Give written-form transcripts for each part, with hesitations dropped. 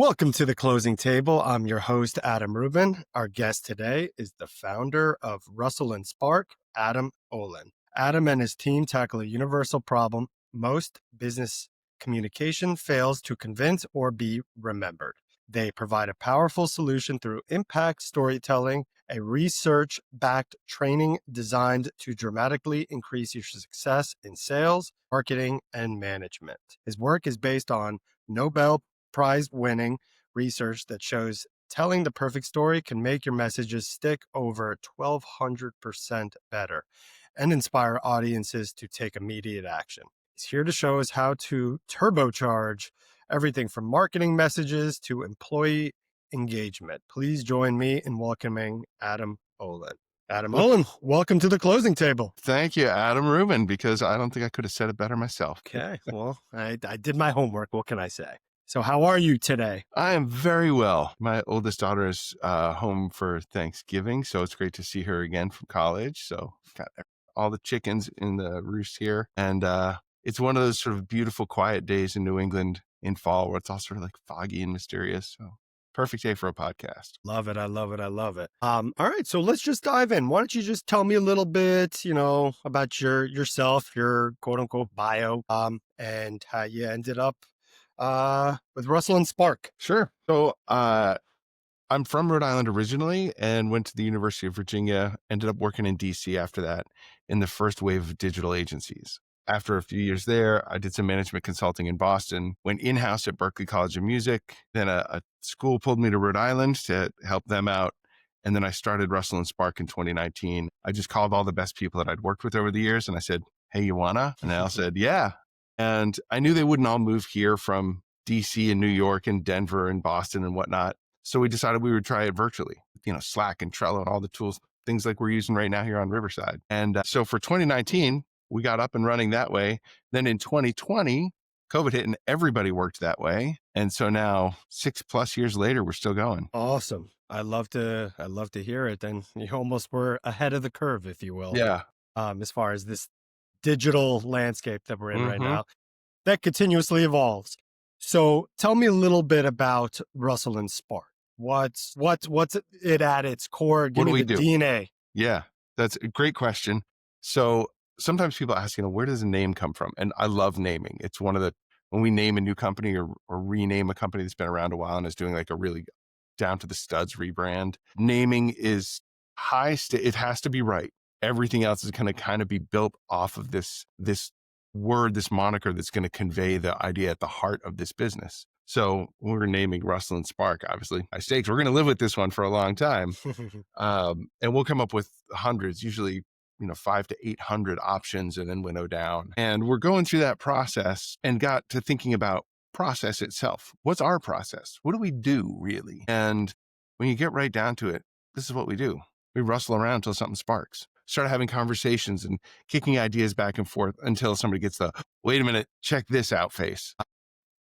Welcome to the Closing Table. I'm your host, Adam Rubin. Our guest today is the founder of Rustle and Spark, Adam Olenn. Adam and his team tackle a universal problem most business communication fails to convince or be remembered. They provide a powerful solution through impact storytelling, a research-backed training designed to dramatically increase your success in sales, marketing, and management. His work is based on Nobel Prize-winning research that shows telling the perfect story can make your messages stick over 1,200% better and inspire audiences to take immediate action. He's here to show us how to turbocharge everything from marketing messages to employee engagement. Please join me in welcoming Adam Olenn. Adam Olenn, welcome to the Closing Table. Thank you, Adam Rubin, because I don't think I could have said it better myself. Okay, well, I did my homework. What can I say? So how are you today? I am very well. My oldest daughter is home for Thanksgiving, so it's great to see her again from college. So got all the chickens in the roost here. And it's one of those sort of beautiful, quiet days in New England in fall where it's all sort of like foggy and mysterious. So perfect day for a podcast. Love it. I love it. I love it. All right. So let's just dive in. Why don't you just tell me a little bit, about yourself, your quote unquote bio, and how you ended up with Rustle and Spark. Sure. So I'm from Rhode Island originally and went to the University of Virginia, ended up working in DC after that in the first wave of digital agencies. After a few years there, I did some management consulting in Boston, went in-house at Berklee College of Music. Then a school pulled me to Rhode Island to help them out. And then I started Rustle and Spark in 2019. I just called all the best people that I'd worked with over the years and I said, hey, you wanna? And they all said, yeah. And I knew they wouldn't all move here from DC and New York and Denver and Boston and whatnot. So we decided we would try it virtually, Slack and Trello and all the tools, things like we're using right now here on Riverside. And so for 2019, we got up and running that way. Then in 2020, COVID hit and everybody worked that way. And so now 6+ years later, we're still going. Awesome. I love to hear it. And you almost were ahead of the curve, if you will. Yeah. As far as this digital landscape that we're in right now, that continuously evolves. So tell me a little bit about Rustle and Spark. What's it at its core? Give me the DNA. Yeah, that's a great question. So sometimes people ask, where does a name come from? And I love naming. It's one of when we name a new company or rename a company that's been around a while and is doing like a really down to the studs rebrand, naming is it has to be right. Everything else is going to kind of be built off of this word, this moniker that's going to convey the idea at the heart of this business. So we're naming Rustle and Spark, obviously high stakes. We're going to live with this one for a long time. And we'll come up with hundreds, usually, 500 to 800 options and then winnow down. And we're going through that process and got to thinking about process itself. What's our process? What do we do really? And when you get right down to it, this is what we do. We rustle around until something sparks. Start having conversations and kicking ideas back and forth until somebody gets the, wait a minute, check this out face.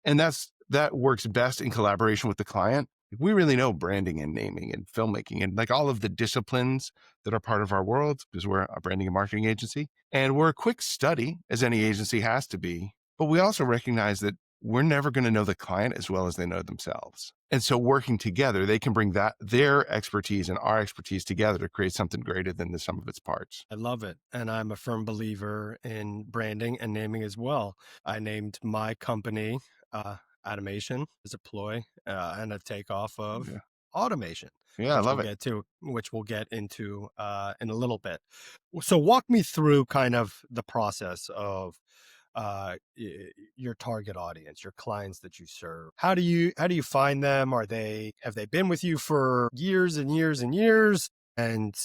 And that works best in collaboration with the client. We really know branding and naming and filmmaking and like all of the disciplines that are part of our world because we're a branding and marketing agency. And we're a quick study, as any agency has to be. But we also recognize that we're never going to know the client as well as they know themselves. And so working together, they can bring their expertise and our expertise together to create something greater than the sum of its parts. I love it. And I'm a firm believer in branding and naming as well. I named my company Automation as a ploy and a takeoff of automation. Yeah, I love it. Which we'll get into in a little bit. So walk me through kind of the process of your target audience, your clients that you serve. How do you find them? Have they been with you for years and years and years? And,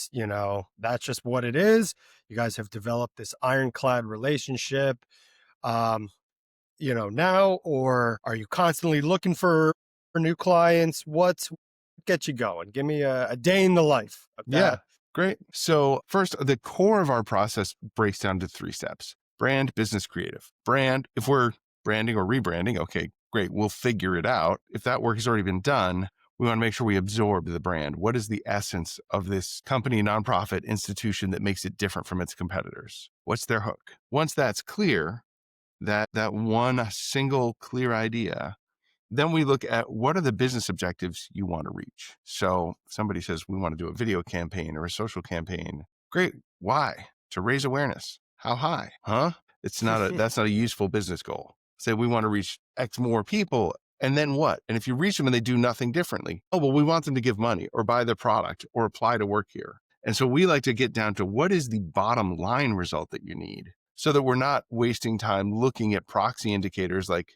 that's just what it is. You guys have developed this ironclad relationship, now, or are you constantly looking for new clients? What gets you going? Give me a day in the life of that. Yeah, great. So first, the core of our process breaks down to 3 steps. Brand, business, creative. Brand, if we're branding or rebranding, okay, great. We'll figure it out. If that work has already been done, we want to make sure we absorb the brand. What is the essence of this company, nonprofit institution that makes it different from its competitors? What's their hook? Once that's clear, that one single clear idea, Then we look at what are the business objectives you want to reach. So somebody says, we want to do a video campaign or a social campaign. Great. Why? To raise awareness. How high? Huh? That's not a useful business goal. Say we want to reach X more people. And then what? And if you reach them and they do nothing differently, oh, well, we want them to give money or buy the product or apply to work here. And so we like to get down to what is the bottom line result that you need so that we're not wasting time looking at proxy indicators like,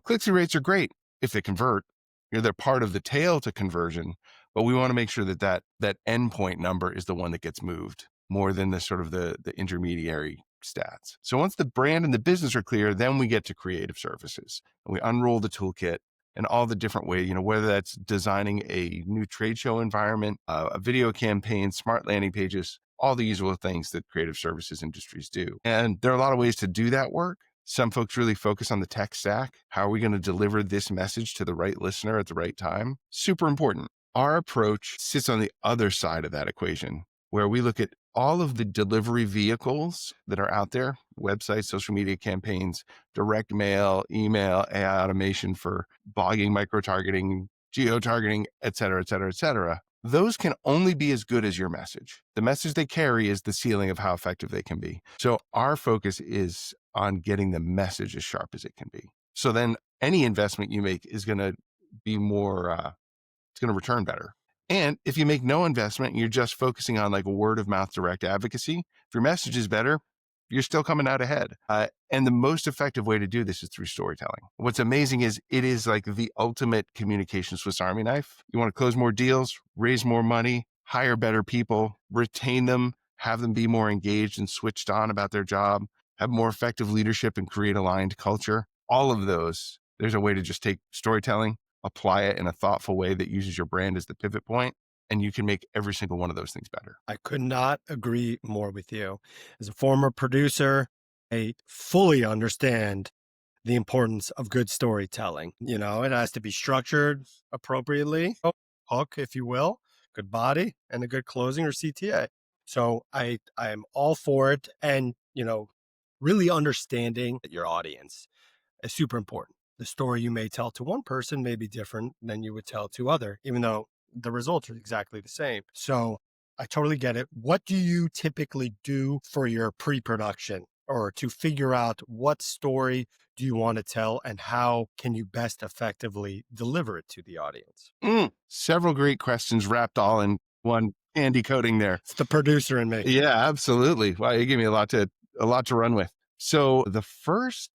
click-through rates are great if they convert. They're part of the tail to conversion, but we want to make sure that endpoint number is the one that gets moved more than the sort of the intermediary stats. So once the brand and the business are clear, then we get to creative services and we unroll the toolkit and all the different ways, whether that's designing a new trade show environment, a video campaign, smart landing pages, all the usual things that creative services industries do. And there are a lot of ways to do that work. Some folks really focus on the tech stack. How are we going to deliver this message to the right listener at the right time? Super important. Our approach sits on the other side of that equation, where we look at all of the delivery vehicles that are out there, websites, social media campaigns, direct mail, email, AI automation for blogging, micro-targeting, geo-targeting, et cetera, et cetera, et cetera. Those can only be as good as your message. The message they carry is the ceiling of how effective they can be. So our focus is on getting the message as sharp as it can be. So then any investment you make is going to be more, it's going to return better. And if you make no investment and you're just focusing on like word of mouth direct advocacy, if your message is better, you're still coming out ahead. And the most effective way to do this is through storytelling. What's amazing is it is like the ultimate communication Swiss Army knife. You want to close more deals, raise more money, hire better people, retain them, have them be more engaged and switched on about their job, have more effective leadership and create aligned culture. All of those, there's a way to just take storytelling, apply it in a thoughtful way that uses your brand as the pivot point, and you can make every single one of those things better. I could not agree more with you. As a former producer, I fully understand the importance of good storytelling. It has to be structured appropriately, hook, if you will, good body, and a good closing or CTA. So I am all for it. And, really understanding your audience is super important. The story you may tell to one person may be different than you would tell to other, even though the results are exactly the same. So I totally get it. What do you typically do for your pre-production or to figure out what story do you want to tell and how can you best effectively deliver it to the audience? Several great questions wrapped all in one candy coating there. It's the producer in me. Yeah, absolutely. Wow, you gave me a lot to run with. So the first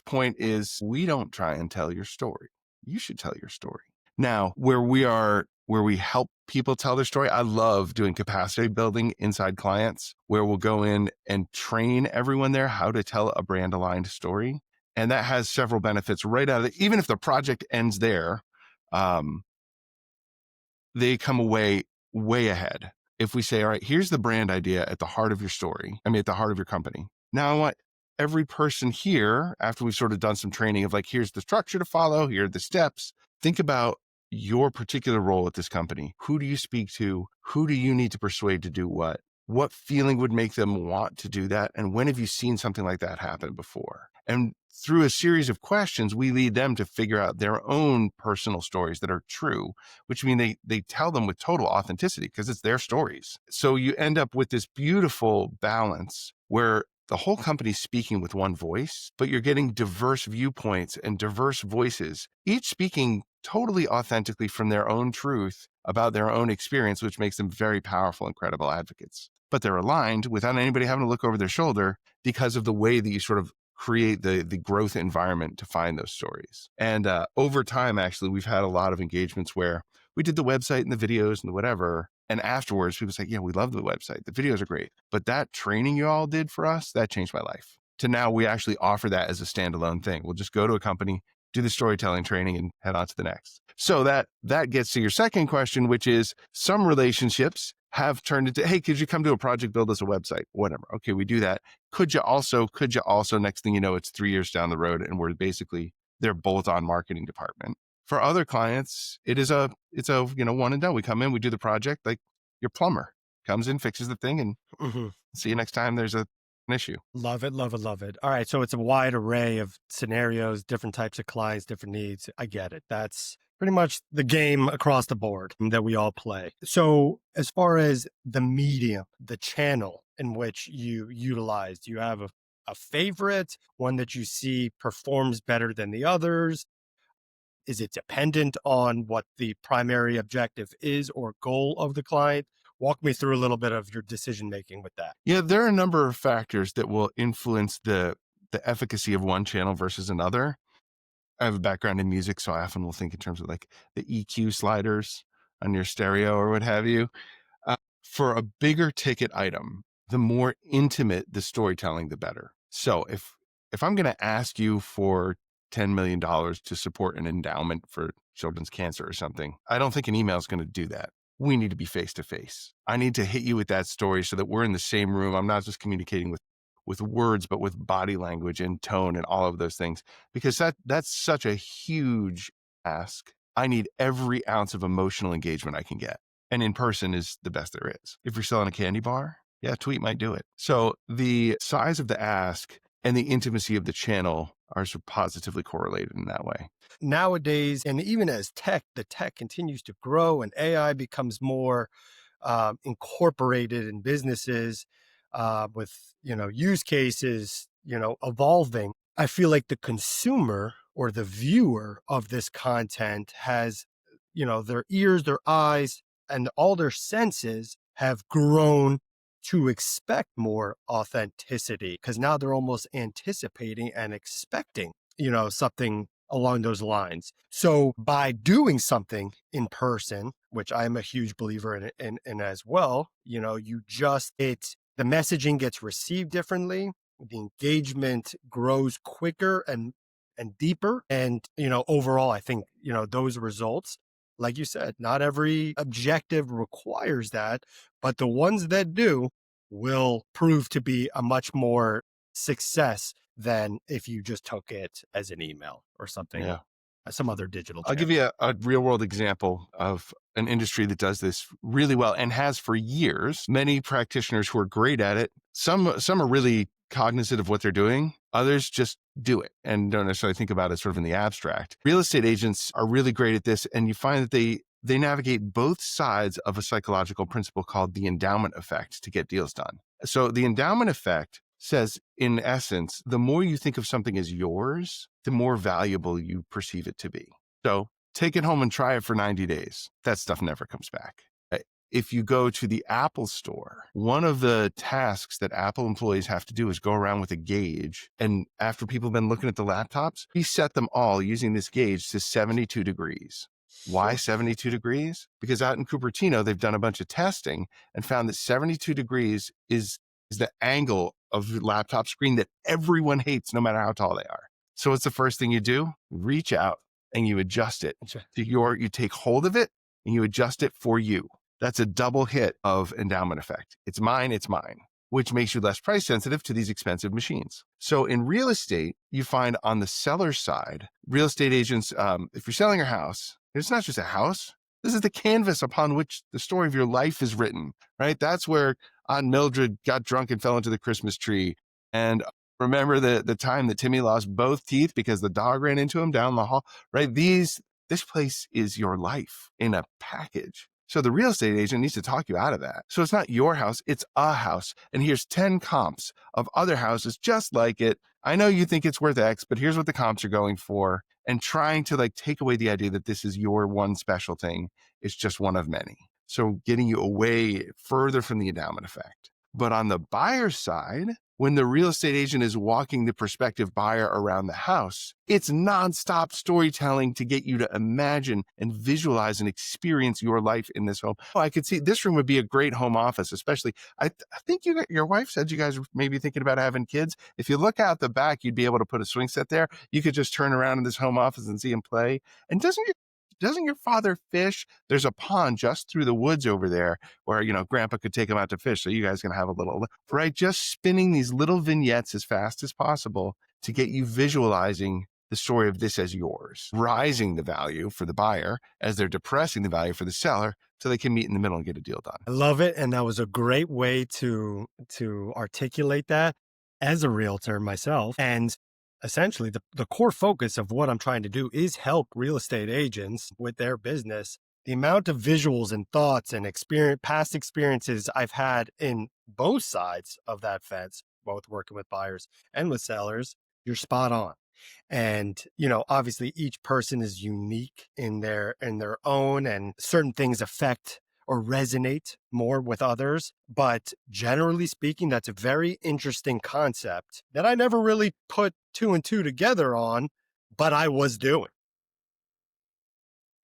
point is we don't try and tell your story. You should tell your story. Now, where we help people tell their story, I love doing capacity building inside clients where we'll go in and train everyone there how to tell a brand aligned story. And that has several benefits right out of it. Even if the project ends there, they come away way ahead. If we say, all right, here's the brand idea at the heart of your story, at the heart of your company. Now I want every person here, after we've sort of done some training of like, here's the structure to follow, here are the steps. Think about your particular role at this company. Who do you speak to? Who do you need to persuade to do what? What feeling would make them want to do that? And when have you seen something like that happen before? And through a series of questions, we lead them to figure out their own personal stories that are true, which mean they tell them with total authenticity because it's their stories. So you end up with this beautiful balance where the whole company's speaking with one voice, but you're getting diverse viewpoints and diverse voices, each speaking totally authentically from their own truth about their own experience, which makes them very powerful and credible advocates. But they're aligned without anybody having to look over their shoulder because of the way that you sort of create the growth environment to find those stories. And over time, actually, we've had a lot of engagements where we did the website and the videos and the whatever. And afterwards, people say, yeah, we love the website. The videos are great. But that training you all did for us, that changed my life. To now we actually offer that as a standalone thing. We'll just go to a company, do the storytelling training and head on to the next. So that gets to your second question, which is some relationships have turned into, hey, could you come to a project, build us a website, whatever. Okay, we do that. Could you also, next thing you know, it's 3 years down the road and we're basically their bolt-on marketing department. For other clients, it's a one and done. We come in, we do the project, like your plumber comes in, fixes the thing and see you next time there's a an issue. Love it, love it, love it. All right. So it's a wide array of scenarios, different types of clients, different needs. I get it. That's pretty much the game across the board that we all play. So, as far as the medium, the channel in which you utilize, do you have a favorite, one that you see performs better than the others? Is it dependent on what the primary objective is or goal of the client? Walk me through a little bit of your decision making with that. Yeah, there are a number of factors that will influence the efficacy of one channel versus another. I have a background in music, so I often will think in terms of like the EQ sliders on your stereo or what have you. For a bigger ticket item, the more intimate the storytelling, the better. So if I'm going to ask you for $10 million to support an endowment for children's cancer or something, I don't think an email is going to do that. We need to be face to face. I need to hit you with that story so that we're in the same room. I'm not just communicating with words, but with body language and tone and all of those things, because that's such a huge ask. I need every ounce of emotional engagement I can get. And in person is the best there is. If you're selling a candy bar, yeah, tweet might do it. So the size of the ask and the intimacy of the channel are sort of positively correlated in that way. Nowadays, and even as the tech continues to grow and AI becomes more incorporated in businesses with, use cases, evolving, I feel like the consumer or the viewer of this content has, their ears, their eyes, and all their senses have grown to expect more authenticity, because now they're almost anticipating and expecting, something along those lines. So by doing something in person, which I'm a huge believer in as well, the messaging gets received differently, the engagement grows quicker and deeper. And, overall, I think, those results, like you said, not every objective requires that, but the ones that do will prove to be a much more success than if you just took it as an email or something, Yeah. some other digital I'll give channel. you a real world example of an industry that does this really well and has for years. Many practitioners who are great at it. Some are really cognizant of what they're doing. Others just do it and don't necessarily think about it sort of in the abstract. Real estate agents are really great at this, and you find that they navigate both sides of a psychological principle called the endowment effect to get deals done. So the endowment effect says, in essence, the more you think of something as yours, the more valuable you perceive it to be. So take it home and try it for 90 days. That stuff never comes back. If you go to the Apple store, one of the tasks that Apple employees have to do is go around with a gauge. And after people have been looking at the laptops, we set them all using this gauge to 72 degrees. Why 72 degrees? Because out in Cupertino, they've done a bunch of testing and found that 72 degrees is the angle of the laptop screen that everyone hates, no matter how tall they are. So what's the first thing you do? Reach out and you adjust it to you take hold of it and you adjust it for you. That's a double hit of endowment effect. It's mine, which makes you less price sensitive to these expensive machines. So in real estate, you find on the seller side, real estate agents, if you're selling your house, it's not just a house. This is the canvas upon which the story of your life is written, right? That's where Aunt Mildred got drunk and fell into the Christmas tree. And remember the time that Timmy lost both teeth because the dog ran into him down the hall, right? This place is your life in a package. So the real estate agent needs to talk you out of that. So it's not your house, it's a house. And here's 10 comps of other houses just like it. I know you think it's worth X, but here's what the comps are going for. And trying to like take away the idea that this is your one special thing. It's just one of many. So getting you away further from the endowment effect. But on the buyer side, when the real estate agent is walking the prospective buyer around the house, it's nonstop storytelling to get you to imagine and visualize and experience your life in this home. Oh, I could see this room would be a great home office, especially. I think your wife said you guys were maybe thinking about having kids. If you look out the back, you'd be able to put a swing set there. You could just turn around in this home office and see him play. And doesn't your father fish? There's a pond just through the woods over there where, grandpa could take him out to fish. So you guys can have a little, right? Just spinning these little vignettes as fast as possible to get you visualizing the story of this as yours, rising the value for the buyer as they're depressing the value for the seller so they can meet in the middle and get a deal done. I love it. And that was a great way to articulate that. as a realtor myself. And essentially, the core focus of what I'm trying to do is help real estate agents with their business. The amount of visuals and thoughts and past experiences I've had in both sides of that fence, both working with buyers and with sellers, you're spot on. And obviously each person is unique in their own, and certain things affect or resonate more with others. But generally speaking, that's a very interesting concept that I never really put two and two together on, but I was doing.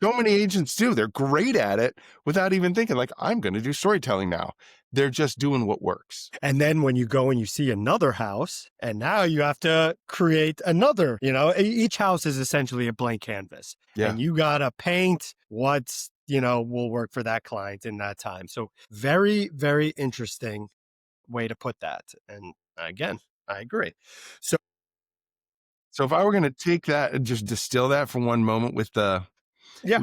So many agents do. They're great at it without even thinking, like, I'm going to do storytelling now. They're just doing what works. And then when you go and you see another house, and now you have to create another, each house is essentially a blank canvas. Yeah. And you got to paint what's, will work for that client in that time. So very, very interesting way to put that. And again, I agree. So, So if I were going to take that and just distill that for one moment with yeah.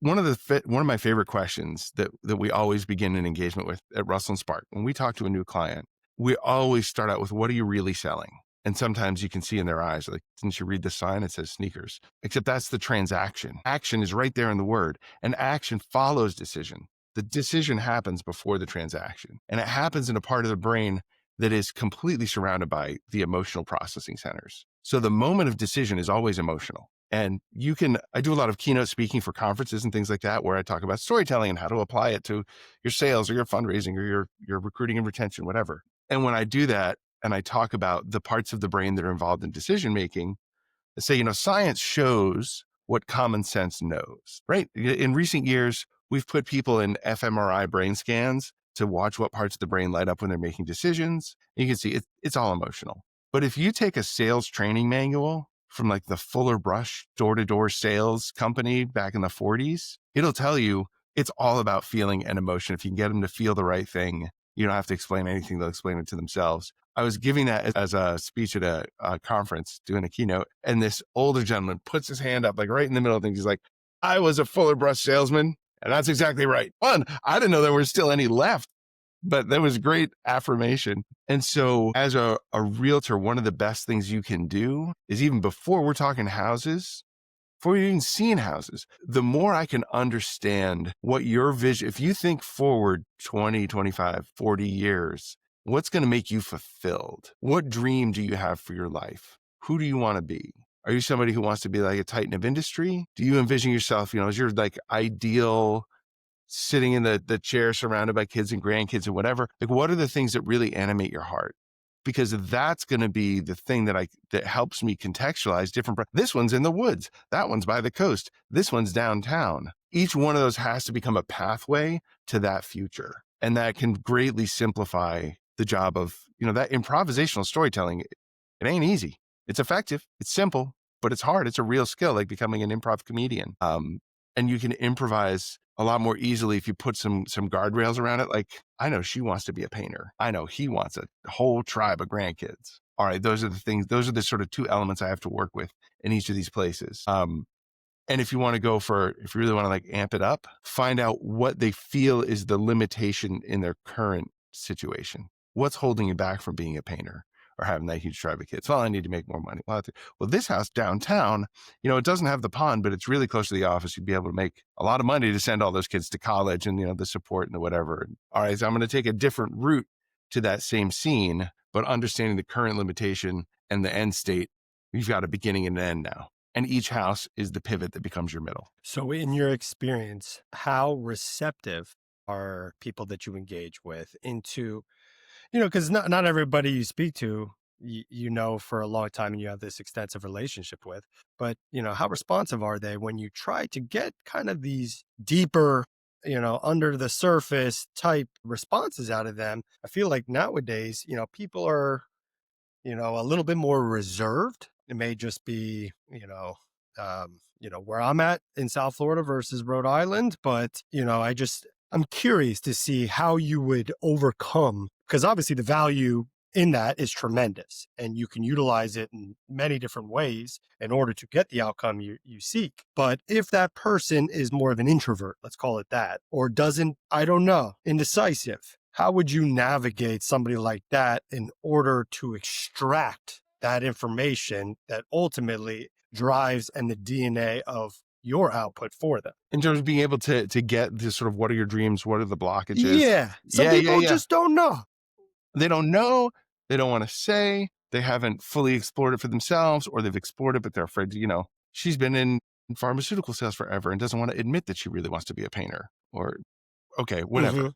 one of my favorite questions that we always begin an engagement with at Rustle and Spark, when we talk to a new client, we always start out with, what are you really selling? And sometimes you can see in their eyes, like, didn't you read the sign? It says sneakers. Except that's the transaction. Action is right there in the word, and action follows decision. The decision happens before the transaction, and it happens in a part of the brain that is completely surrounded by the emotional processing centers. So the moment of decision is always emotional. And I do a lot of keynote speaking for conferences and things like that, where I talk about storytelling and how to apply it to your sales or your fundraising or your recruiting and retention, whatever. And when I do that and I talk about the parts of the brain that are involved in decision making, I say, science shows what common sense knows, right? In recent years, we've put people in fMRI brain scans to watch what parts of the brain light up when they're making decisions. And you can see it's all emotional. But if you take a sales training manual from like the Fuller Brush door-to-door sales company back in the 40s, it'll tell you it's all about feeling and emotion. If you can get them to feel the right thing, you don't have to explain anything. They'll explain it to themselves. I was giving that as a speech at a conference, doing a keynote, and this older gentleman puts his hand up, like right in the middle of things. He's like, I was a Fuller Brush salesman, and that's exactly right. One, I didn't know there were still any left, but that was great affirmation. And so as a realtor, one of the best things you can do is, even before we're talking houses, before you're even seeing houses, the more I can understand what your vision, if you think forward 20, 25, 40 years, what's going to make you fulfilled? What dream do you have for your life? Who do you want to be? Are you somebody who wants to be like a titan of industry? Do you envision yourself, as your like ideal sitting in the chair surrounded by kids and grandkids and whatever? Like, what are the things that really animate your heart? Because that's going to be the thing that helps me contextualize different. This one's in the woods. That one's by the coast. This one's downtown. Each one of those has to become a pathway to that future. And that can greatly simplify the job of, that improvisational storytelling. It ain't easy. It's effective. It's simple, but it's hard. It's a real skill, like becoming an improv comedian. And you can improvise a lot more easily if you put some guardrails around it. Like, I know she wants to be a painter. I know he wants a whole tribe of grandkids. All right, those are the things. Those are the sort of two elements I have to work with in each of these places. And if you want to if you really want to like amp it up, find out what they feel is the limitation in their current situation. What's holding you back from being a painter or having that huge tribe of kids? Well, I need to make more money. Well, this house downtown, it doesn't have the pond, but it's really close to the office. You'd be able to make a lot of money to send all those kids to college and, the support and the whatever. All right, so I'm going to take a different route to that same scene, but understanding the current limitation and the end state, you've got a beginning and an end now. And each house is the pivot that becomes your middle. So in your experience, how receptive are people that you engage with into, because not everybody you speak to, for a long time and you have this extensive relationship with, but, how responsive are they when you try to get kind of these deeper, under the surface type responses out of them? I feel like nowadays, people are, a little bit more reserved. It may just be, where I'm at in South Florida versus Rhode Island, but, I'm curious to see how you would overcome, because obviously the value in that is tremendous and you can utilize it in many different ways in order to get the outcome you seek. But if that person is more of an introvert, let's call it that, or doesn't, I don't know, indecisive, How would you navigate somebody like that in order to extract that information that ultimately drives and the DNA of your output for them? In terms of being able to get this sort of what are your dreams, what are the blockages? Yeah. Some Yeah, yeah, people yeah. just don't know. They don't know, they don't want to say, they haven't fully explored it for themselves, or they've explored it, but they're afraid to, she's been in pharmaceutical sales forever and doesn't want to admit that she really wants to be a painter or okay, whatever. Hmm.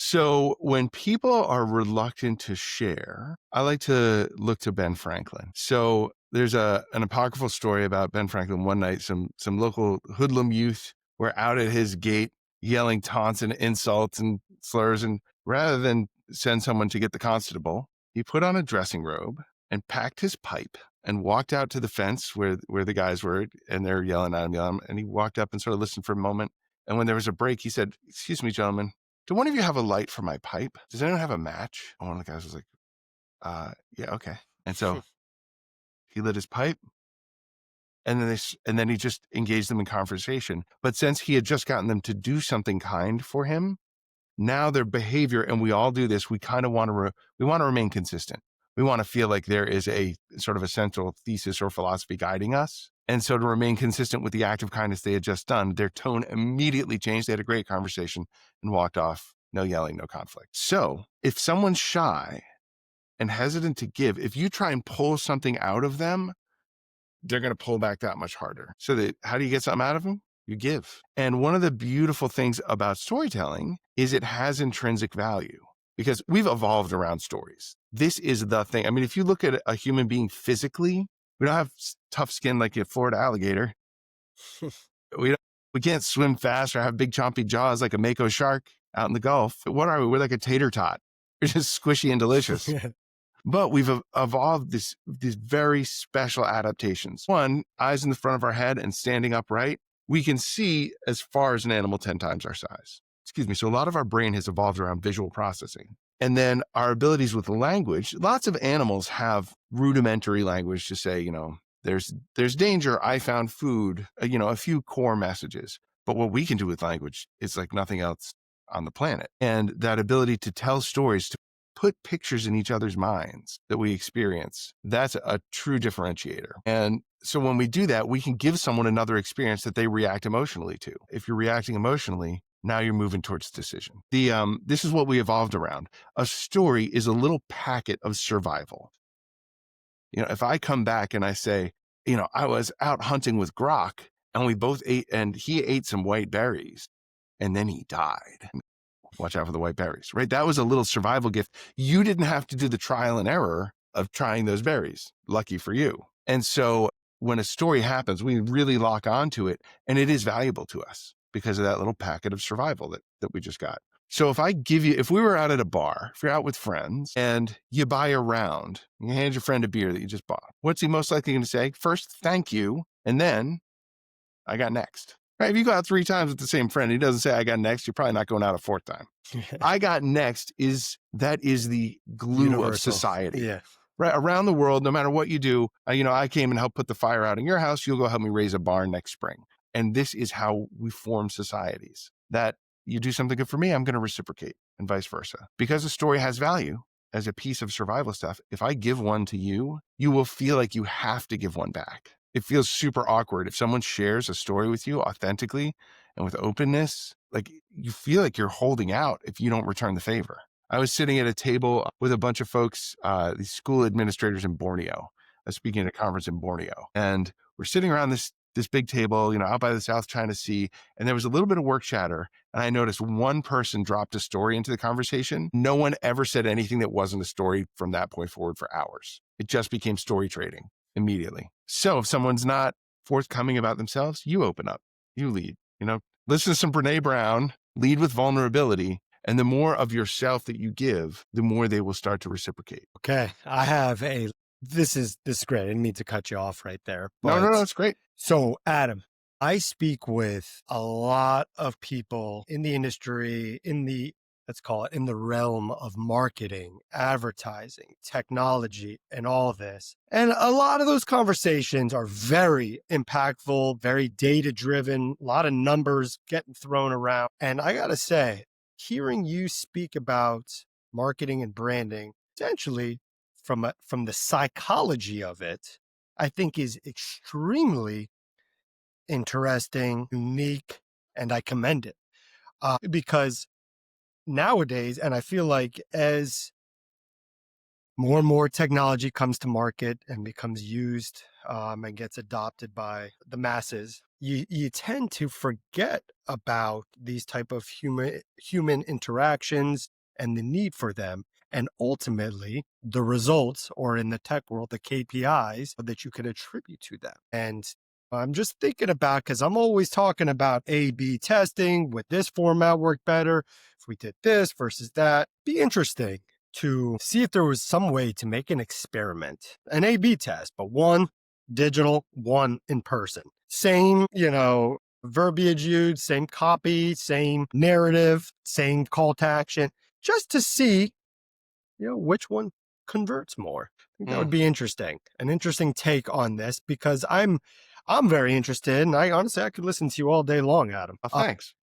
So when people are reluctant to share, I like to look to Ben Franklin. So there's an apocryphal story about Ben Franklin. One night, some local hoodlum youth were out at his gate yelling taunts and insults and slurs. And rather than send someone to get the constable, he put on a dressing robe and packed his pipe and walked out to the fence where the guys were, and they're yelling at him. And he walked up and sort of listened for a moment. And when there was a break, he said, "Excuse me, gentlemen. Do one of you have a light for my pipe? Does anyone have a match?" And one of the guys was like, yeah, okay. And so he lit his pipe, and then he just engaged them in conversation. But since he had just gotten them to do something kind for him, now their behavior, and we all do this, we kind of want to we want to remain consistent. We want to feel like there is a sort of a central thesis or philosophy guiding us. And so to remain consistent with the act of kindness they had just done, their tone immediately changed. They had a great conversation and walked off. No yelling, no conflict. So if someone's shy and hesitant to give, if you try and pull something out of them, they're going to pull back that much harder. So how do you get something out of them? You give. And one of the beautiful things about storytelling is it has intrinsic value because we've evolved around stories. This is the thing. I mean, if you look at a human being physically, we don't have tough skin like a Florida alligator. We can't swim fast or have big chompy jaws like a mako shark out in the Gulf. What are we? We're like a tater tot. We're just squishy and delicious. But we've evolved these very special adaptations. One, eyes in the front of our head and standing upright. We can see as far as an animal 10 times our size. Excuse me. So a lot of our brain has evolved around visual processing. And then our abilities with language, lots of animals have rudimentary language to say, there's danger, I found food, a few core messages. But what we can do with language is like nothing else on the planet. And that ability to tell stories, to put pictures in each other's minds that we experience, that's a true differentiator. And so when we do that, we can give someone another experience that they react emotionally to. If you're reacting emotionally, now you're moving towards decision. This is what we evolved around. A story is a little packet of survival. If I come back and I say, I was out hunting with Grok and we both ate, and he ate some white berries and then he died. Watch out for the white berries, right? That was a little survival gift. You didn't have to do the trial and error of trying those berries. Lucky for you. And so when a story happens, we really lock onto it, and it is valuable to us because of that little packet of survival that we just got. So if we were out at a bar, if you're out with friends and you buy a round, you hand your friend a beer that you just bought, what's he most likely going to say? First, thank you. And then I got next. Right? If you go out 3 times with the same friend, he doesn't say I got next, you're probably not going out a 4th time. I got next is the glue Universal. of society. Yeah. Right? Around the world, no matter what you do, I came and helped put the fire out in your house. You'll go help me raise a barn next spring. And this is how we form societies. That you do something good for me, I'm going to reciprocate, and vice versa. Because a story has value as a piece of survival stuff, if I give one to you, you will feel like you have to give one back. It feels super awkward. If someone shares a story with you authentically and with openness, like you feel like you're holding out if you don't return the favor. I was sitting at a table with a bunch of folks, these school administrators in Borneo. I was speaking at a conference in Borneo, and we're sitting around this big table, out by the South China Sea, and there was a little bit of work chatter. And I noticed one person dropped a story into the conversation. No one ever said anything that wasn't a story from that point forward for hours. It just became story trading immediately. So if someone's not forthcoming about themselves, you open up, you lead, listen to some Brene Brown, lead with vulnerability. And the more of yourself that you give, the more they will start to reciprocate. Okay. This is great. I didn't mean to cut you off right there. No, it's great. So Adam, I speak with a lot of people in the industry, let's call it in the realm of marketing, advertising, technology, and all this. And a lot of those conversations are very impactful, very data driven, a lot of numbers getting thrown around. And I got to say, hearing you speak about marketing and branding, essentially from the psychology of it, I think is extremely interesting, unique, and I commend it because nowadays, and I feel like as more and more technology comes to market and becomes used and gets adopted by the masses, you tend to forget about these type of human interactions and the need for them, and ultimately the results, or in the tech world, the KPIs that you could attribute to them. And I'm just thinking about, because I'm always talking about A/B testing. Would this format work better if we did this versus that? Be interesting to see if there was some way to make an experiment, an A/B test, but one digital, one in person. Same, verbiage used, same copy, same narrative, same call to action, just to see, which one converts more. I think that would Mm. be interesting, an interesting take on this, because I'm very interested, and I could listen to you all day long, Adam. Oh, thanks.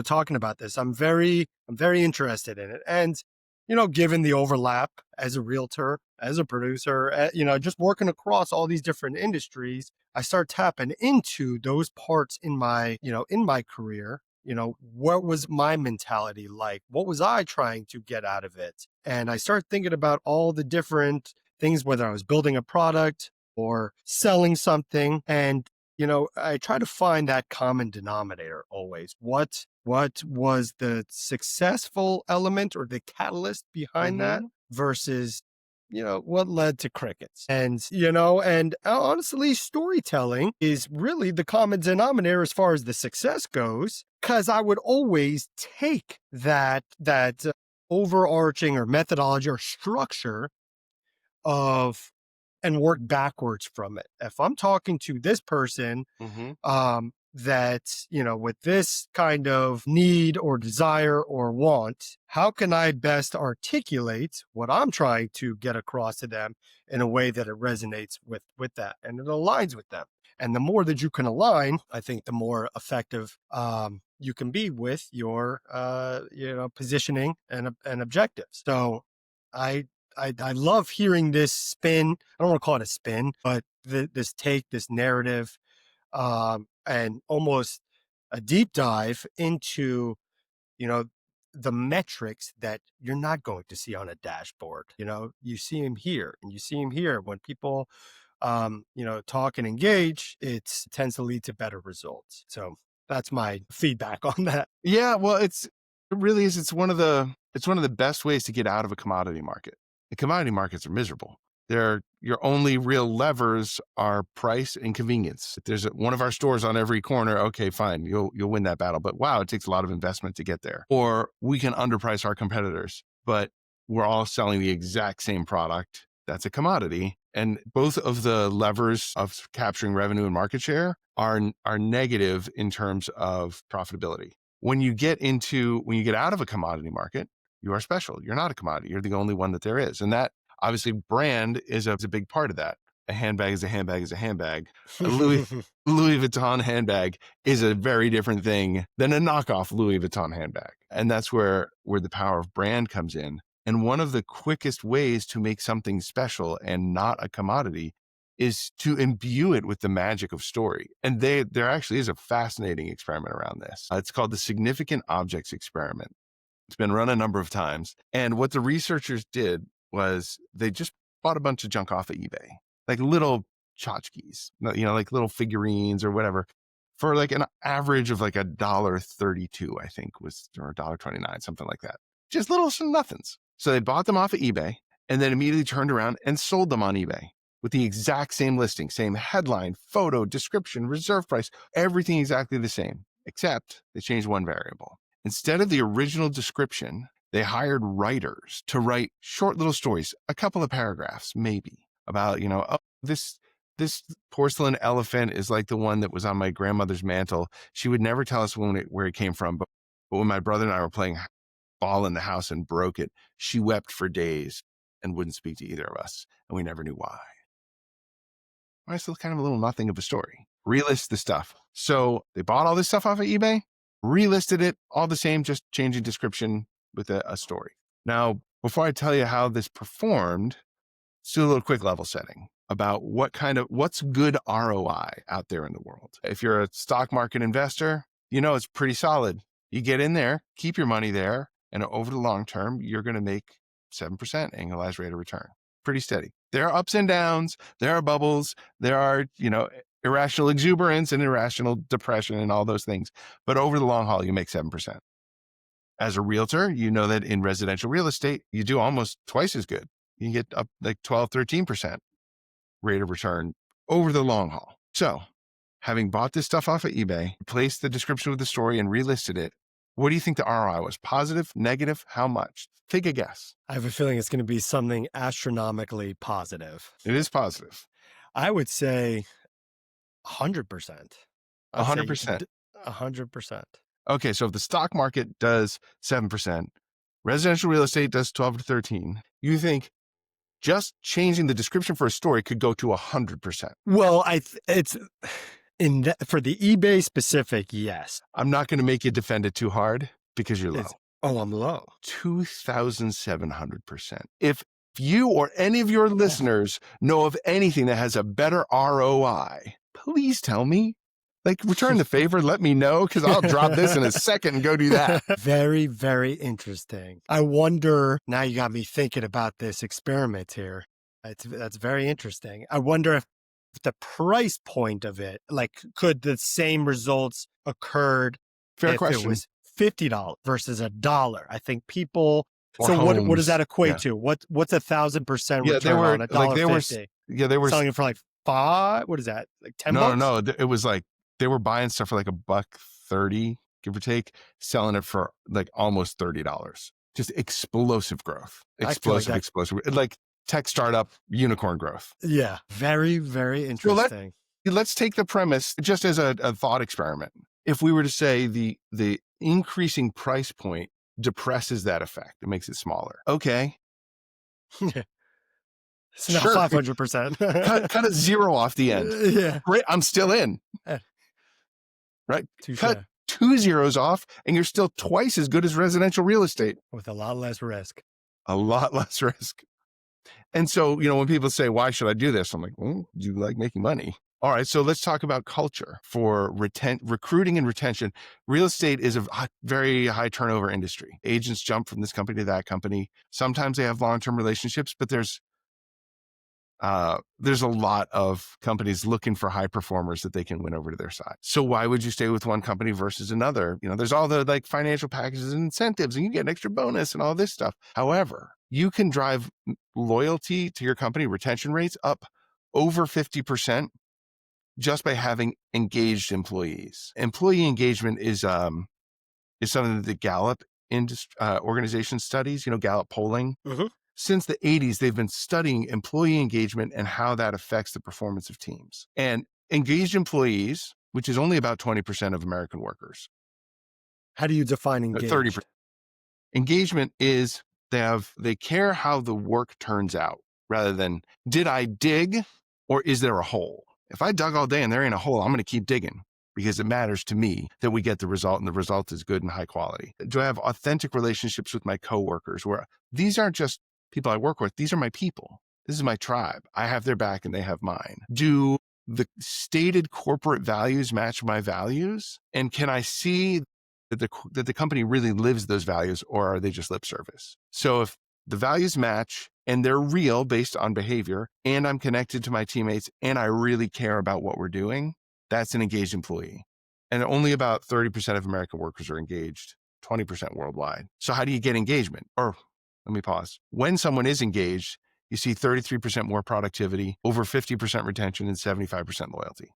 Talking about this. I'm very interested in it. And, given the overlap as a realtor, as a producer, just working across all these different industries, I start tapping into those parts in my career. What was my mentality like? What was I trying to get out of it? And I start thinking about all the different things, whether I was building a product or selling something. And I try to find that common denominator always. What was the successful element or the catalyst behind that Mm-hmm. versus, what led to crickets? And, honestly, storytelling is really the common denominator as far as the success goes, because I would always take that overarching or methodology or structure of and work backwards from it. If I'm talking to this person, Mm-hmm. that, with this kind of need or desire or want, how can I best articulate what I'm trying to get across to them in a way that it resonates with that and it aligns with them? And the more that you can align, I think the more effective you can be with your positioning and objectives. So I I love hearing this spin. I don't want to call it a spin, but this take, this narrative, and almost a deep dive into, you know, the metrics that you're not going to see on a dashboard. You see them here and you see them here. When people, talk and engage, it tends to lead to better results. So that's my feedback on that. Yeah, well, it really is. It's one of the best ways to get out of a commodity market. The commodity markets are miserable. Your only real levers are price and convenience. If there's one of our stores on every corner, okay, fine, you'll win that battle. But wow, it takes a lot of investment to get there. Or we can underprice our competitors, but we're all selling the exact same product. That's a commodity. And both of the levers of capturing revenue and market share are negative in terms of profitability. When you get out of a commodity market, you are special. You're not a commodity. You're the only one that there is. And that obviously brand is a big part of that. A handbag is a handbag is a handbag. A Louis Vuitton handbag is a very different thing than a knockoff Louis Vuitton handbag. And that's where the power of brand comes in. And one of the quickest ways to make something special and not a commodity is to imbue it with the magic of story. And there actually is a fascinating experiment around this. It's called the significant objects experiment. It's been run a number of times. And what the researchers did was they just bought a bunch of junk off of eBay, like little tchotchkes, like little figurines or whatever, for like an average of like $1.32, I think or $1.29, something like that. Just little nothings. So they bought them off of eBay and then immediately turned around and sold them on eBay with the exact same listing, same headline, photo, description, reserve price, everything exactly the same, except they changed one variable. Instead of the original description, they hired writers to write short little stories, a couple of paragraphs, maybe, about, oh, this porcelain elephant is like the one that was on my grandmother's mantle. She would never tell us where it came from, but when my brother and I were playing ball in the house and broke it, she wept for days and wouldn't speak to either of us, and we never knew why. Well, it's still kind of a little nothing of a story. Relist the stuff. So they bought all this stuff off of eBay. relisted it, all the same, just changing description with a story. Now, before I tell you how this performed, let's do a little quick level setting about what's good ROI out there in the world. If you're a stock market investor, it's pretty solid. You get in there, keep your money there, and over the long term, you're going to make 7% annualized rate of return. Pretty steady. There are ups and downs. There are bubbles. There are, irrational exuberance and irrational depression and all those things. But over the long haul, you make 7%. As a realtor, you know that in residential real estate, you do almost twice as good. You get up like 12, 13% rate of return over the long haul. So having bought this stuff off of eBay, replaced the description with the story and relisted it, what do you think the ROI was? Positive, negative, how much? Take a guess. I have a feeling it's going to be something astronomically positive. It is positive. I would say 100%. 100%. 100%. Okay, so if the stock market does 7%, residential real estate does 12 to 13, you think just changing the description for a story could go to 100%. Well, for the eBay specific, yes. I'm not going to make you defend it too hard because you're low. I'm low. 2,700%. If you or any of your listeners know of anything that has a better ROI, please tell me. Return the favor, let me know, because I'll drop this in a second and go do that. Very, very interesting. I wonder, now you got me thinking about this experiment here. That's very interesting. I wonder if the price point of it, could the same results occurred Fair if question. It was $50 versus $1? I think people. So what does that equate to? What's 1,000% return on $1.50? They were selling it for $5. What is that? $10? No. It was they were buying stuff for $1.30, give or take, selling it for almost $30. Just explosive growth. Explosive. Tech startup unicorn growth. Yeah. Very, very interesting. So let's take the premise just as a thought experiment. If we were to say the increasing price point depresses that effect, it makes it smaller. Okay. It's not 500%. cut a zero off the end. Yeah. Great. I'm still in. Right? Touché. Cut 2 zeros off and you're still twice as good as residential real estate. With a lot less risk. A lot less risk. And so, when people say, why should I do this? I'm like, well, do you like making money? All right. So let's talk about culture for recruiting and retention. Real estate is a very high turnover industry. Agents jump from this company to that company. Sometimes they have long-term relationships, but there's a lot of companies looking for high performers that they can win over to their side. So why would you stay with one company versus another? There's all the financial packages and incentives and you get an extra bonus and all this stuff. However, you can drive loyalty to your company, retention rates up over 50% just by having engaged employees. Employee engagement is something that the Gallup organization studies, Gallup polling. Mm-hmm. Since the 80s, they've been studying employee engagement and how that affects the performance of teams. And engaged employees, which is only about 20% of American workers. How do you define engaged? 30%. Engagement is they care how the work turns out rather than did I dig or is there a hole? If I dug all day and there ain't a hole, I'm going to keep digging because it matters to me that we get the result and the result is good and high quality. Do I have authentic relationships with my coworkers where these aren't just people I work with, these are my people. This is my tribe. I have their back and they have mine. Do the stated corporate values match my values? And can I see that the company really lives those values or are they just lip service? So if the values match and they're real based on behavior and I'm connected to my teammates and I really care about what we're doing, that's an engaged employee. And only about 30% of American workers are engaged, 20% worldwide. So how do you get engagement? Or let me pause. When someone is engaged, you see 33% more productivity, over 50% retention, and 75% loyalty.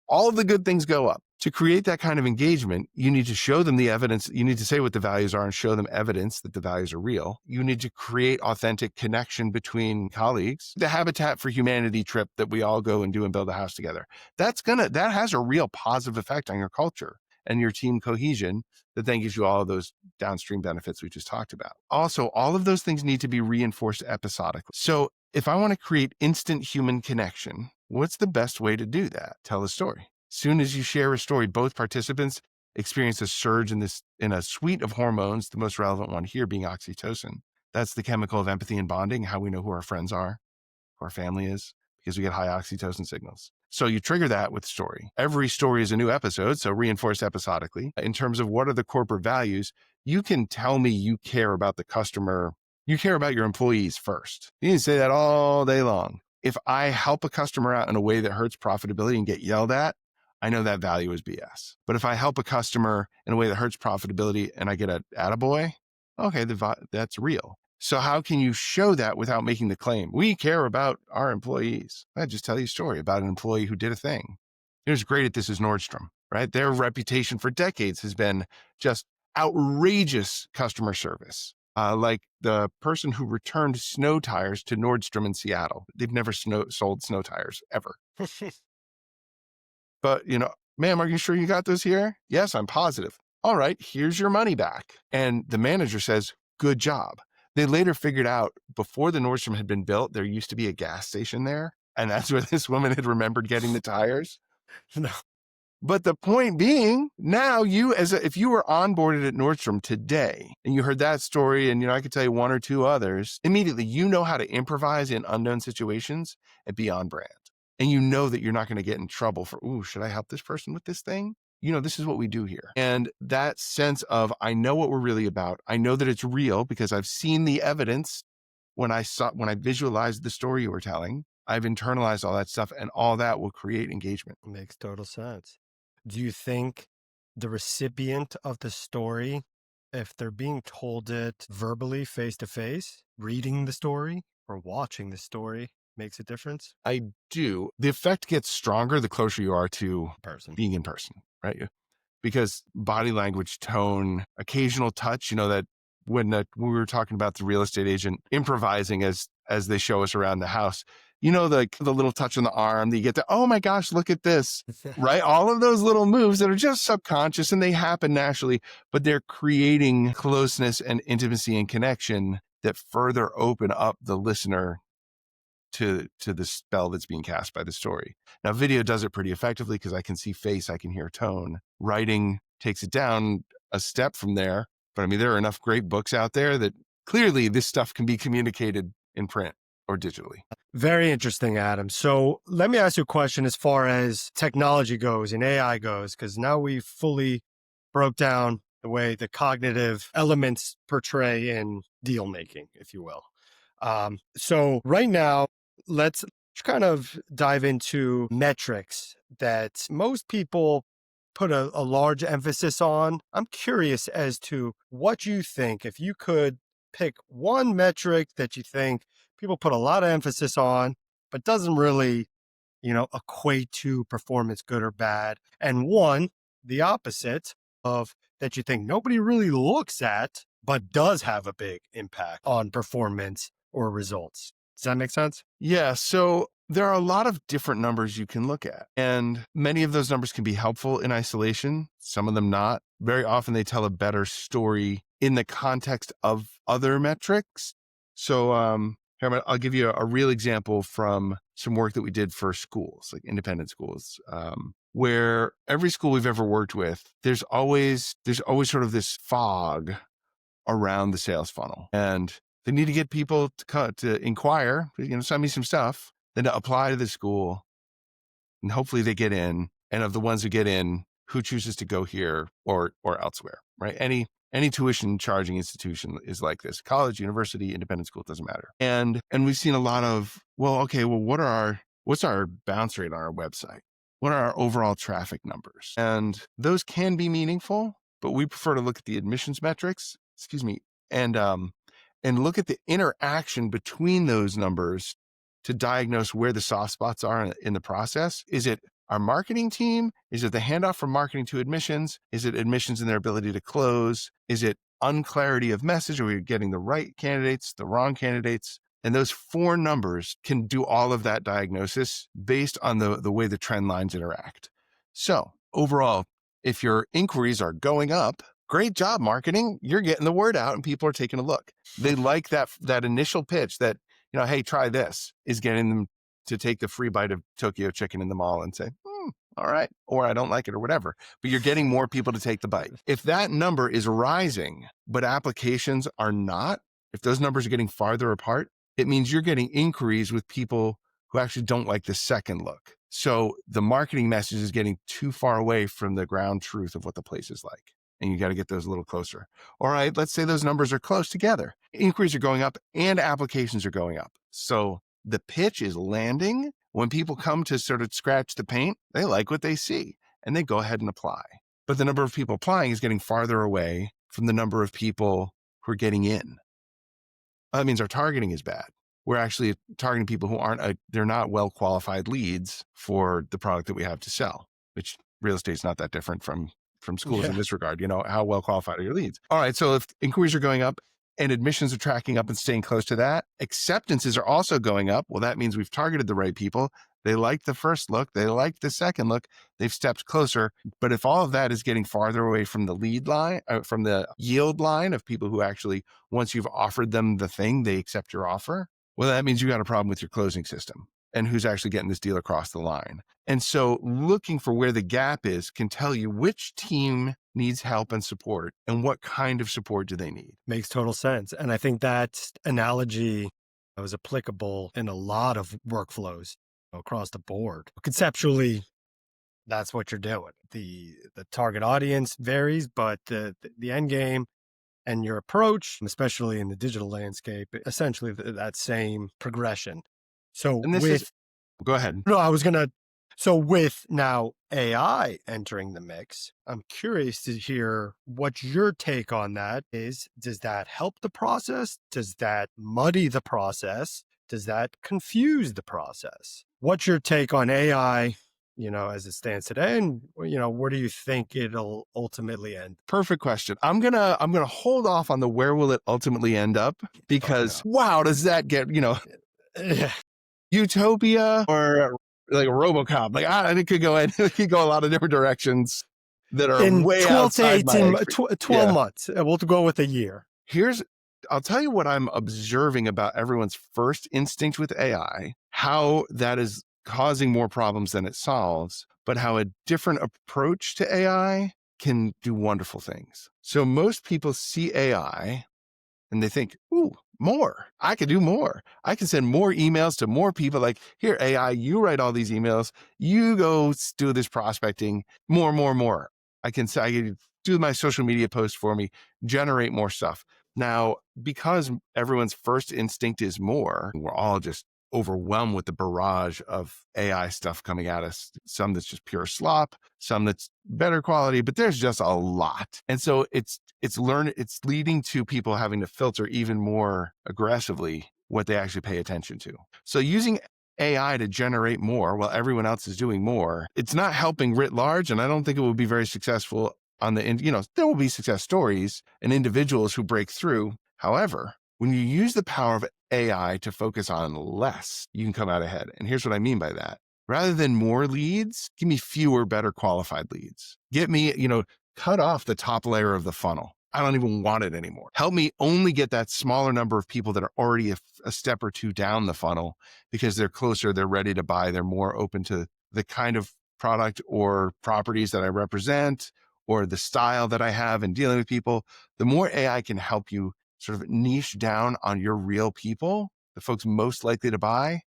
All of the good things go up. To create that kind of engagement, you need to show them the evidence. You need to say what the values are and show them evidence that the values are real. You need to create authentic connection between colleagues. The Habitat for Humanity trip that we all go and do and build a house together. That has a real positive effect on your culture and your team cohesion that then gives you all of those downstream benefits we just talked about. Also, all of those things need to be reinforced episodically. So if I want to create instant human connection, what's the best way to do that? Tell a story. Soon as you share a story, both participants experience a surge in a suite of hormones, the most relevant one here being oxytocin. That's the chemical of empathy and bonding, how we know who our friends are, who our family is, because we get high oxytocin signals. So you trigger that with story. Every story is a new episode, so reinforced episodically. In terms of what are the corporate values, you can tell me you care about the customer, you care about your employees first. You can say that all day long. If I help a customer out in a way that hurts profitability and get yelled at, I know that value is BS. But if I help a customer in a way that hurts profitability and I get an attaboy, okay, that's real. So how can you show that without making the claim, we care about our employees? I just tell you a story about an employee who did a thing. Who's great at this is Nordstrom, right? Their reputation for decades has been just outrageous customer service. Like the person who returned snow tires to Nordstrom in Seattle. They've never sold snow tires ever. But, ma'am, are you sure you got those here? Yes, I'm positive. All right, here's your money back. And the manager says, good job. They later figured out before the Nordstrom had been built, there used to be a gas station there. And that's where this woman had remembered getting the tires. No. But the point being, now if you were onboarded at Nordstrom today and you heard that story and, I could tell you one or two others, immediately you know how to improvise in unknown situations and be on brand. And you know that you're not going to get in trouble for, should I help this person with this thing? This is what we do here. And that sense of, I know what we're really about. I know that it's real because I've seen the evidence when I visualized the story you were telling. I've internalized all that stuff, and all that will create engagement. Makes total sense. Do you think the recipient of the story, if they're being told it verbally, face to face, reading the story or watching the story, makes a difference? I do. The effect gets stronger the closer you are to being in person, right? Because body language, tone, occasional touch, that when we were talking about the real estate agent improvising as they show us around the house, like the little touch on the arm that you get to, oh my gosh, look at this, right? All of those little moves that are just subconscious and they happen naturally, but they're creating closeness and intimacy and connection that further open up the listener to the spell that's being cast by the story. Now, video does it pretty effectively because I can see face, I can hear tone. Writing takes it down a step from there. But there are enough great books out there that clearly this stuff can be communicated in print or digitally. Very interesting, Adam. So let me ask you a question as far as technology goes and AI goes, because now we fully broke down the way the cognitive elements portray in deal making, if you will. So right now, let's kind of dive into metrics that most people put a large emphasis on. I'm curious as to what you think, if you could pick one metric that you think people put a lot of emphasis on, but doesn't really, equate to performance, good or bad. And one, the opposite of that you think nobody really looks at, but does have a big impact on performance or results. Does that make sense? Yeah. So there are a lot of different numbers you can look at, and many of those numbers can be helpful in isolation, some of them not. Very often they tell a better story in the context of other metrics. So I'll give you a real example from some work that we did for schools, like independent schools, where every school we've ever worked with, there's always sort of this fog around the sales funnel, and they need to get people to inquire, send me some stuff, then to apply to the school, and hopefully they get in. And of the ones who get in, who chooses to go here or elsewhere, right? Any tuition charging institution is like this: college, university, independent school, it doesn't matter. And we've seen a lot of, what's our bounce rate on our website? What are our overall traffic numbers? And those can be meaningful, but we prefer to look at the admissions metrics, and look at the interaction between those numbers to diagnose where the soft spots are in the process. Is it our marketing team? Is it the handoff from marketing to admissions? Is it admissions and their ability to close? Is it unclarity of message? Are we getting the right candidates, the wrong candidates? And those four numbers can do all of that diagnosis based on the way the trend lines interact. So overall, if your inquiries are going up, great job, marketing. You're getting the word out and people are taking a look. They like that initial pitch that, hey, try this, is getting them to take the free bite of Tokyo chicken in the mall and say, All right. Or I don't like it or whatever, but you're getting more people to take the bite. If that number is rising, but applications are not, if those numbers are getting farther apart, it means you're getting inquiries with people who actually don't like the second look. So the marketing message is getting too far away from the ground truth of what the place is like. And you got to get those a little closer. All right, let's say those numbers are close together. Inquiries are going up and applications are going up. So the pitch is landing. When people come to sort of scratch the paint, they like what they see and they go ahead and apply. But the number of people applying is getting farther away from the number of people who are getting in. That means our targeting is bad. We're actually targeting people who they're not well qualified leads for the product that we have to sell, which real estate's not that different from schools in Yeah. this regard. How well qualified are your leads? All right. So if inquiries are going up and admissions are tracking up and staying close to that, acceptances are also going up. Well, that means we've targeted the right people. They liked the first look. They liked the second look. They've stepped closer. But if all of that is getting farther away from the lead line, from the yield line of people who actually, once you've offered them the thing, they accept your offer, well, that means you got a problem with your closing system and who's actually getting this deal across the line. And so looking for where the gap is can tell you which team needs help and support and what kind of support do they need. Makes total sense. And I think that analogy was applicable in a lot of workflows across the board. Conceptually, that's what you're doing. The target audience varies, but the end game and your approach, especially in the digital landscape, essentially that same progression. So And this is, go ahead. no, so with now AI entering the mix, I'm curious to hear what your take on that is. Does that help the process? Does that muddy the process? Does that confuse the process? What's your take on AI, as it stands today? And, where do you think it'll ultimately end? Perfect question. I'm gonna hold off on the where will it ultimately end up, because wow, does that get, Yeah. utopia or like a RoboCop? Like it could go it could go a lot of different directions that are In way 12 to outside 18, my 12 yeah. months, we'll go with a year. I'll tell you what I'm observing about everyone's first instinct with AI, how that is causing more problems than it solves, but how a different approach to AI can do wonderful things. So most people see AI and they think, ooh, more. I could do more. I can send more emails to more people. Like, here, AI, you write all these emails. You go do this prospecting. More. I can do my social media posts for me, generate more stuff. Now, because everyone's first instinct is more, we're all just overwhelmed with the barrage of AI stuff coming at us. Some that's just pure slop, some that's better quality, but there's just a lot. And so it's leading to people having to filter even more aggressively what they actually pay attention to. So using AI to generate more while everyone else is doing more, it's not helping writ large. And I don't think it will be very successful on the end. There will be success stories and individuals who break through. However, when you use the power of AI to focus on less, you can come out ahead. And here's what I mean by that. Rather than more leads, give me fewer, better qualified leads. Get me, cut off the top layer of the funnel. I don't even want it anymore. Help me only get that smaller number of people that are already a step or two down the funnel, because they're closer, they're ready to buy, they're more open to the kind of product or properties that I represent or the style that I have in dealing with people. The more AI can help you sort of niche down on your real people, the folks most likely to buy,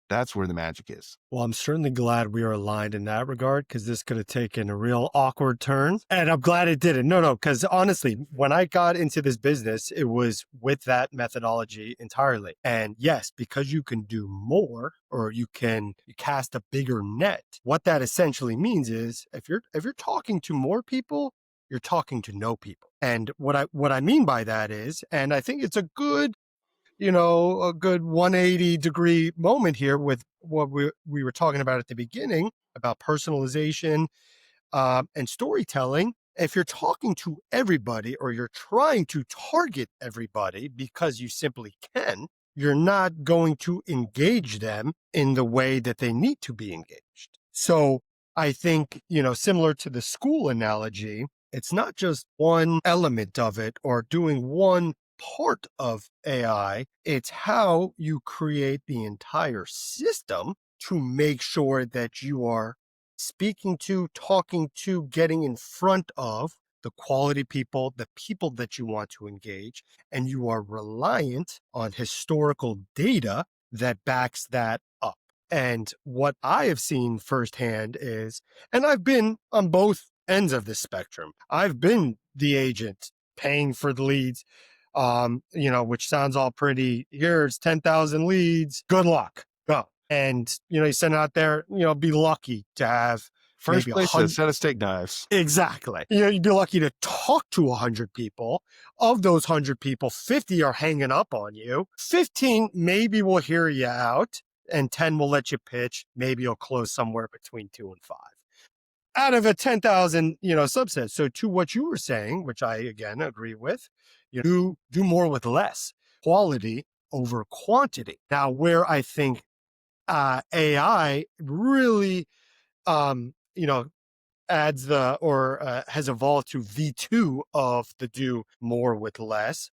that's where the magic is. Well, I'm certainly glad we are aligned in that regard, because this could have taken a real awkward turn. And I'm glad it didn't. No, because honestly, when I got into this business, it was with that methodology entirely. And yes, because you can do more, or you can cast a bigger net, what that essentially means is if you're talking to more people, you're talking to no people. And what I mean by that is, and I think it's a good 180-degree moment here with what we were talking about at the beginning about personalization and storytelling. If you're talking to everybody, or you're trying to target everybody because you simply can, you're not going to engage them in the way that they need to be engaged. So I think, similar to the school analogy, it's not just one element of it or doing one part of AI, it's how you create the entire system to make sure that you are speaking to, talking to, getting in front of the quality people, the people that you want to engage, and you are reliant on historical data that backs that up. And what I have seen firsthand is, and I've been on both ends of the spectrum. I've been the agent paying for the leads, which sounds all pretty. Here's 10,000 leads. Good luck. Go. And, you send out there, be lucky to have First maybe place is a 100. set of steak knives. Exactly. You'd be lucky to talk to 100 people. Of those 100 people, 50 are hanging up on you. 15 maybe will hear you out, and 10 will let you pitch. Maybe you'll close somewhere between 2 and 5 out of a 10,000, subset. So to what you were saying, which I again agree with, do more with less, quality over quantity. Now, where I think AI really, adds has evolved to V2 of the do more with less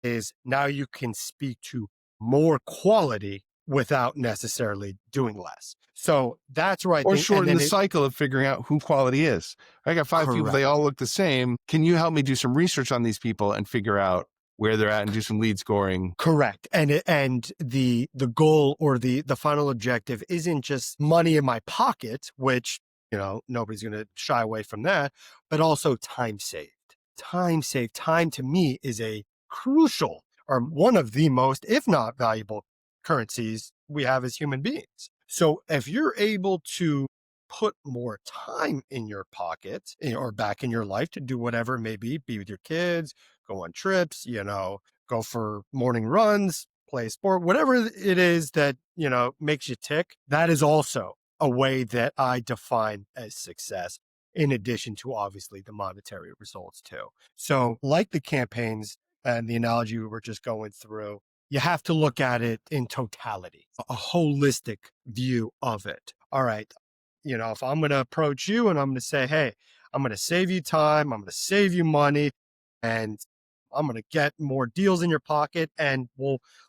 is now you can speak to more quality without necessarily doing less. So that's where I Or think, and shorten then the cycle of figuring out who quality is. I got 5 people, they correct. all look the same. Can you help me do some research on these people and figure out where they're at and do some lead scoring? Correct. And the goal or the final objective isn't just money in my pocket, which, nobody's going to shy away from that, but also time saved. Time saved. Time to me is a crucial or one of the most, if not valuable currencies we have as human beings. So if you're able to put more time in your pocket or back in your life to do whatever it may be with your kids, go on trips, go for morning runs, play sport, whatever it is that, makes you tick. That is also a way that I define as success, in addition to obviously the monetary results too. So like the campaigns and the analogy we were just going through, you have to look at it in totality, a holistic view of it. All right. If I'm going to approach you and I'm going to say, hey, I'm going to save you time, I'm going to save you money, and I'm going to get more deals in your pocket. And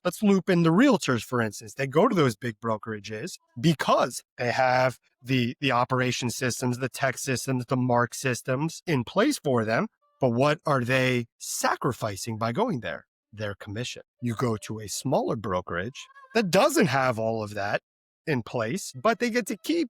let's loop in the realtors, for instance. They go to those big brokerages because they have the operation systems, the tech systems, the mark systems in place for them. But what are they sacrificing by going there? Their commission. You go to a smaller brokerage that doesn't have all of that in place, but they get to keep,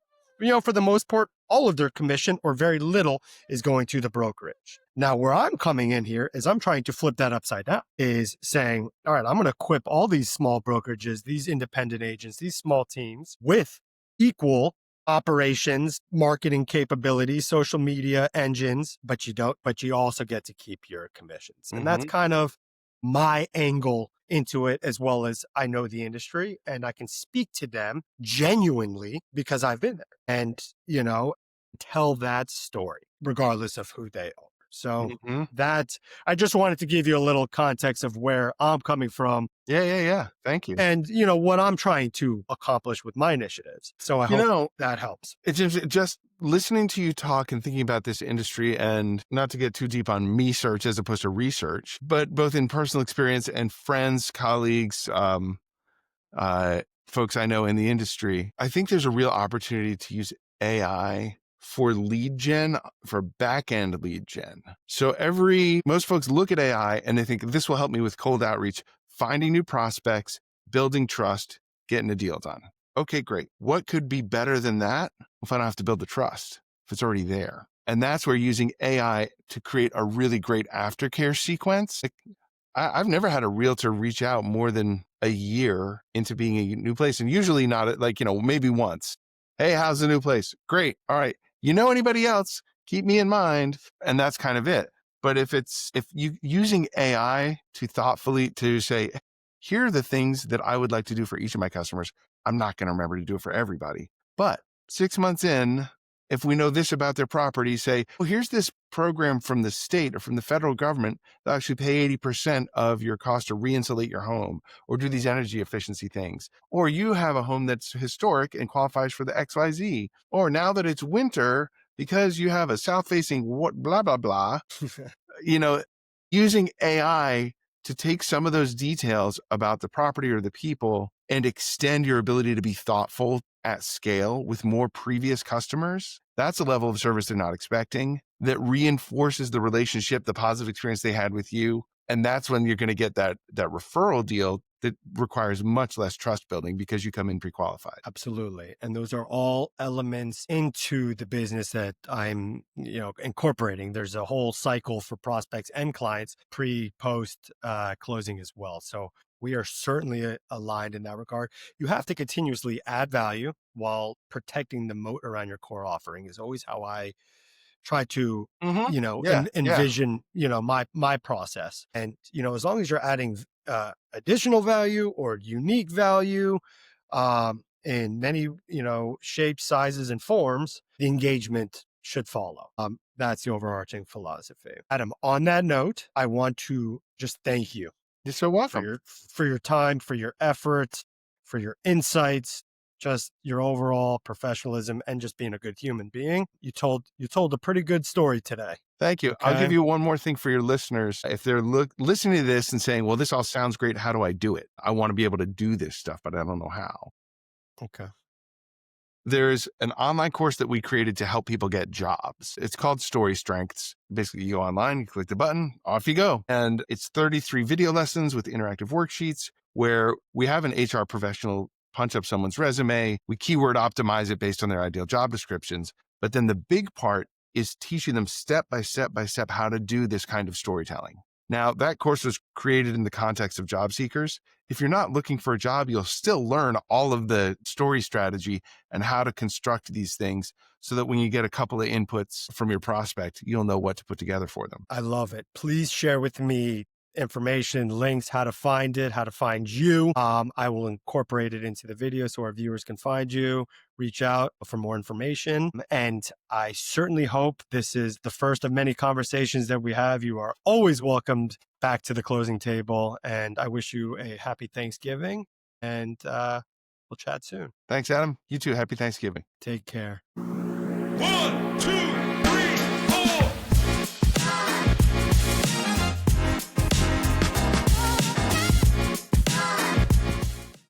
for the most part, all of their commission or very little is going to the brokerage. Now, where I'm coming in here is I'm trying to flip that upside down, is saying, all right, I'm going to equip all these small brokerages, these independent agents, these small teams with equal operations, marketing capabilities, social media engines, but you also get to keep your commissions. And that's kind of my angle into it, as well as I know the industry and I can speak to them genuinely because I've been there and, tell that story regardless of who they are. So that I just wanted to give you a little context of where I'm coming from. Yeah. Thank you. And, what I'm trying to accomplish with my initiatives. So I hope that helps. It's just listening to you talk and thinking about this industry, and not to get too deep on me search as opposed to research, but both in personal experience and friends, colleagues, folks I know in the industry, I think there's a real opportunity to use AI for lead gen, for back-end lead gen. So most folks look at AI and they think this will help me with cold outreach, finding new prospects, building trust, getting a deal done. Okay, great. What could be better than that if I don't have to build the trust, if it's already there? And that's where using AI to create a really great aftercare sequence. I've never had a realtor reach out more than a year into being a new place. And usually not maybe once. Hey, how's the new place? Great. All right. You know anybody else? Keep me in mind. And that's kind of it. But if you using AI to thoughtfully to say, here are the things that I would like to do for each of my customers. I'm not going to remember to do it for everybody. But 6 months in, if we know this about their property, say, well, here's this program from the state or from the federal government that actually pay 80% of your cost to re-insulate your home or do these energy efficiency things. Or you have a home that's historic and qualifies for the XYZ. Or now that it's winter, because you have a south-facing blah, blah, blah, using AI to take some of those details about the property or the people and extend your ability to be thoughtful at scale with more previous customers, that's a level of service they're not expecting that reinforces the relationship, the positive experience they had with you. And that's when you're going to get that referral deal that requires much less trust building because you come in pre-qualified. Absolutely. And those are all elements into the business that I'm, incorporating. There's a whole cycle for prospects and clients pre, post closing as well. So we are certainly aligned in that regard. You have to continuously add value while protecting the moat around your core offering is always how I try to Yeah. envision my process. And as long as you're adding additional value or unique value in many shapes, sizes, and forms, the engagement should follow. That's the overarching philosophy. Adam, on that note, I want to just thank you You're so welcome. for your time, for your efforts, for your insights, just your overall professionalism, and just being a good human being. You told a pretty good story today. Thank you. I'll give you one more thing for your listeners. If they're listening to this and saying, well, this all sounds great, how do I do it? I want to be able to do this stuff, but I don't know how. Okay. There's an online course that we created to help people get jobs. It's called Story Strengths. Basically, you go online, you click the button, off you go. And it's 33 video lessons with interactive worksheets where we have an HR professional punch up someone's resume. We keyword optimize it based on their ideal job descriptions. But then the big part is teaching them step by step how to do this kind of storytelling. Now, that course was created in the context of job seekers. If you're not looking for a job, you'll still learn all of the story strategy and how to construct these things so that when you get a couple of inputs from your prospect, you'll know what to put together for them. I love it. Please share with me information, links, how to find it, how to find you. I will incorporate it into the video so our viewers can find you, reach out for more information. And I certainly hope this is the first of many conversations that we have. You are always welcomed back to the closing table. And I wish you a happy Thanksgiving, and we'll chat soon. Thanks, Adam. You too. Happy Thanksgiving. Take care. 1,